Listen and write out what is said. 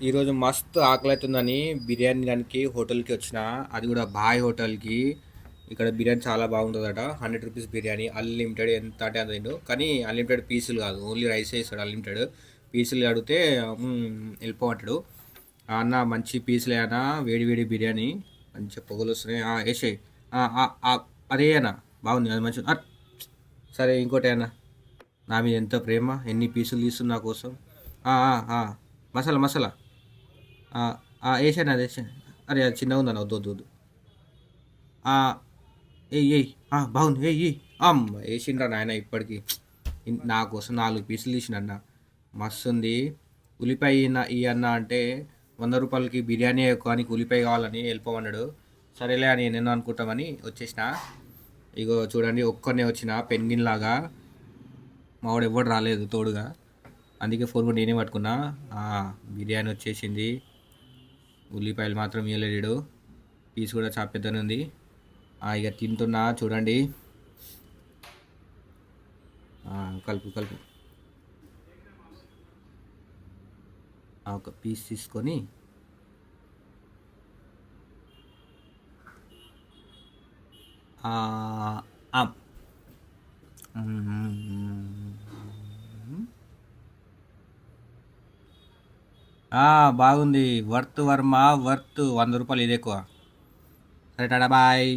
ఈరోజు మస్తు ఆకలి అవుతుందని బిర్యానీ దానికి హోటల్కి వచ్చిన. అది కూడా బాయ్ హోటల్కి. ఇక్కడ బిర్యానీ చాలా బాగుంటుందట. 100 రూపీస్ బిర్యానీ అన్లిమిటెడ్, ఎంత అంటే అంత తిండు. కానీ అన్లిమిటెడ్ పీసులు కాదు, ఓన్లీ రైస్ వేస్తాడు. అన్లిమిటెడ్ పీసులు అడిగితే వెళ్ళిపోమంటాడు. అన్న మంచి పీసులు అన్న, వేడి వేడి బిర్యానీ మంచిగా పొగలు వస్తున్నాయి, వేసేయి. అదే అన్న బాగుంది, అది మంచి. సరే ఇంకోటి అన్న, నా మీద ఎంత ప్రేమ, ఎన్ని పీసులు తీస్తుంది నా కోసం. ఆ, ఆ, ఆ, మసాలా మసాలా వేసాను, అది వేసాను. అరే అది చిన్నగా ఉందన్న, వద్దు వద్దు వద్దు. ఆ, ఎయ్ ఎయ్, బాగుంది, ఎయ్ ఎయ్. అమ్మ వేసిండ్రా నాయన ఇప్పటికి. నా కోసం 4 పీసులు తీసినన్న, మస్తు ఉంది. ఉల్లిపాయ ఈ అన్న అంటే 100 రూపాయలకి బిర్యానీ ఎక్కువ, నీకు ఉల్లిపాయ కావాలని వెళ్ళిపోమన్నాడు. సరేలే అని నేను అనుకుంటామని వచ్చేసిన. ఇగో చూడండి, ఒక్కనే వచ్చిన పెన్గిన్ లాగా. మావాడు ఎవ్వడు రాలేదు తోడుగా, అందుకే ఫోన్ కూడా నేనే పట్టుకున్నా. బిర్యానీ వచ్చేసింది. ఉల్లిపాయలు మాత్రం ఇవ్వలేడు, పీస్ కూడా చాలా పెద్దనే ఉంది. ఇక తింటున్నా చూడండి. కలుపు కలుపు. ఒక పీస్ తీసుకొని ఆ, బాగుంది. వర్త్ వర్మ, వర్త్ 100 రూపాయలు ఇది ఎక్కువ. సరే టాటా బాయ్.